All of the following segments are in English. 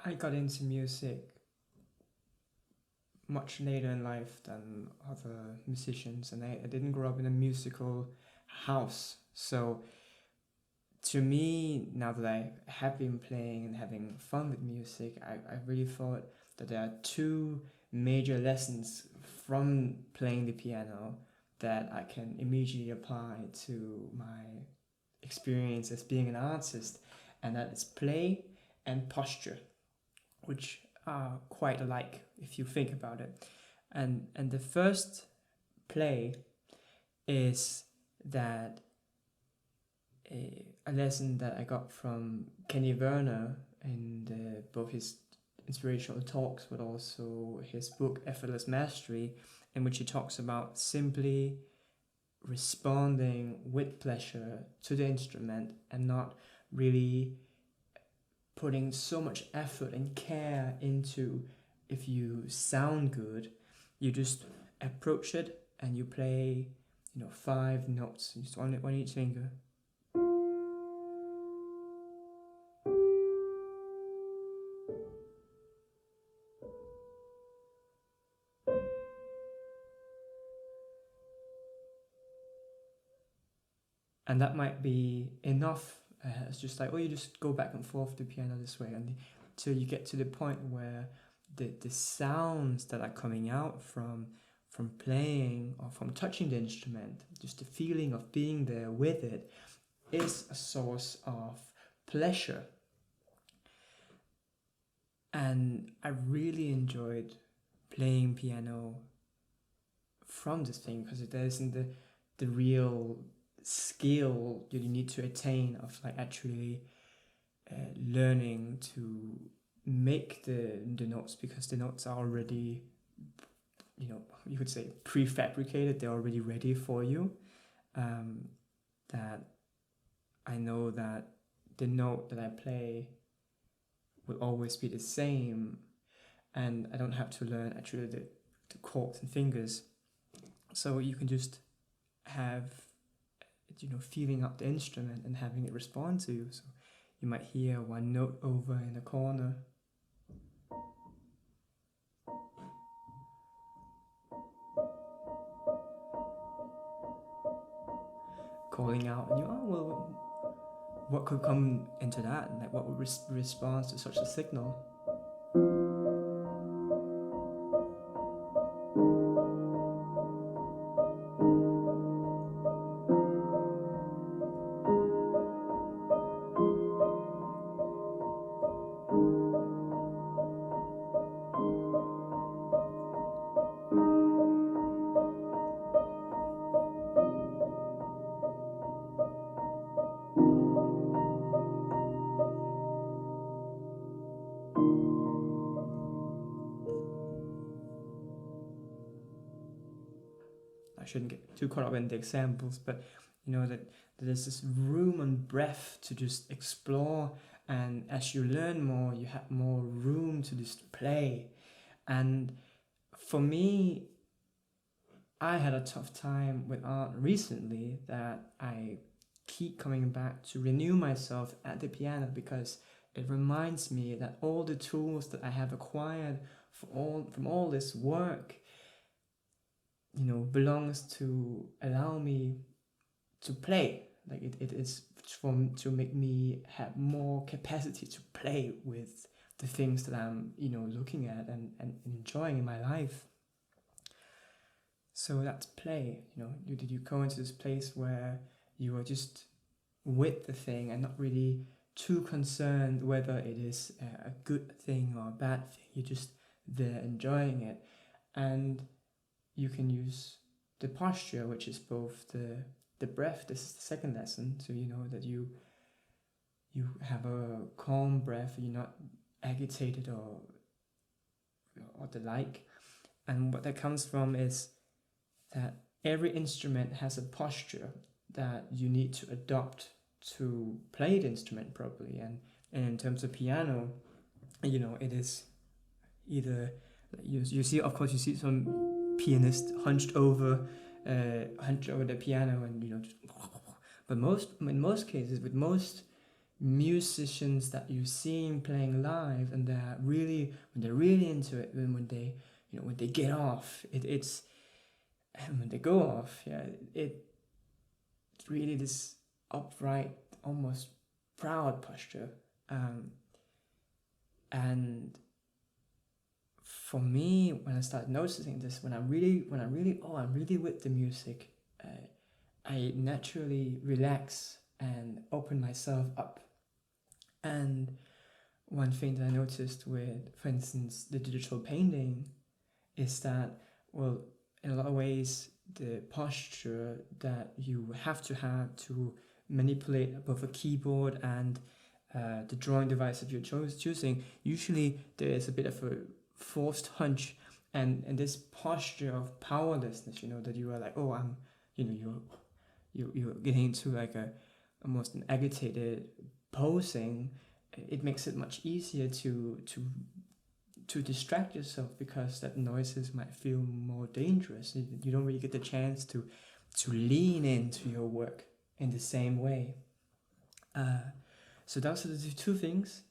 I got into music much later in life than other musicians, and I didn't grow up in a musical house. So to me, now that I have been playing and having fun with music, I really thought that there are two major lessons from playing the piano that I can immediately apply to my experience as being an artist, and that is play and posture, which are quite alike if you think about it. And the first play is that a lesson that I got from Kenny Werner in both his inspirational talks, but also his book Effortless Mastery, in which he talks about simply responding with pleasure to the instrument and not really putting so much effort and care into if you sound good. You just approach it and you play 5 notes, just on each finger. And that might be enough. It's just like, you just go back and forth the piano this way until you get to the point where the sounds that are coming out from playing or from touching the instrument, just the feeling of being there with it, is a source of pleasure. And I really enjoyed playing piano from this thing, because there isn't the real skill you need to attain of like actually learning to make the notes, because the notes are already, you could say prefabricated. They're already ready for you. That I know that the note that I play will always be the same, and I don't have to learn actually the chords and fingers. So you can just have feeling up the instrument and having it respond to you. So you might hear one note over in the corner, calling out, and what could come into that, and like what would respond to such a signal? I shouldn't get too caught up in the examples, but that there's this room and breadth to just explore, and as you learn more, you have more room to just play. And for me, I had a tough time with art recently, that I keep coming back to renew myself at the piano, because it reminds me that all the tools that I have acquired from all this work belongs to allow me to play. Like it is to make me have more capacity to play with the things that I'm looking at and enjoying in my life. So that's play. Did you go into this place where you are just with the thing and not really too concerned whether it is a good thing or a bad thing? You're just there enjoying it. And you can use the posture, which is both the breath. This is the second lesson. So that you have a calm breath, you're not agitated or the like. And what that comes from is that every instrument has a posture that you need to adopt to play the instrument properly. And in terms of piano, it is either you see, of course, you see some pianist hunched over the piano, and but in most cases, with most musicians that you've seen playing live, and when they're really into it, when they, when they get off, it's when they go off, it's really this upright, almost proud posture. And for me, when I start noticing this, when I'm really with the music, I naturally relax and open myself up. And one thing that I noticed with, for instance, the digital painting is that, well, in a lot of ways, the posture that you have to manipulate both a keyboard and the drawing device that you're choosing, usually there is a bit of a forced hunch and this posture of powerlessness, that you are like, oh, I'm, you're getting into like a almost an agitated posing. It makes it much easier to distract yourself, because that noises might feel more dangerous. You don't really get the chance to lean into your work in the same way. So those are the two things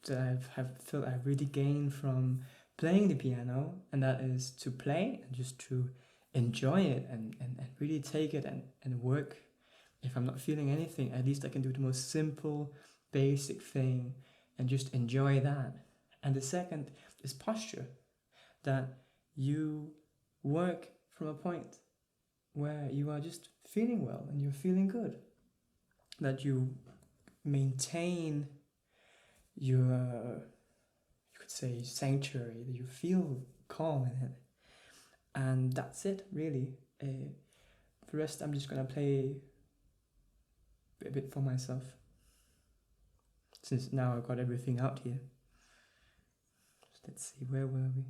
that I've felt I've really gained from playing the piano, and that is to play and just to enjoy it and really take it and work. If I'm not feeling anything, at least I can do the most simple, basic thing and just enjoy that. And the second is posture, that you work from a point where you are just feeling well and you're feeling good, that you maintain your, you could say, sanctuary, that you feel calm in it. And that's it, really. The rest I'm just gonna play a bit for myself, since now I've got everything out here. Let's see, where were we?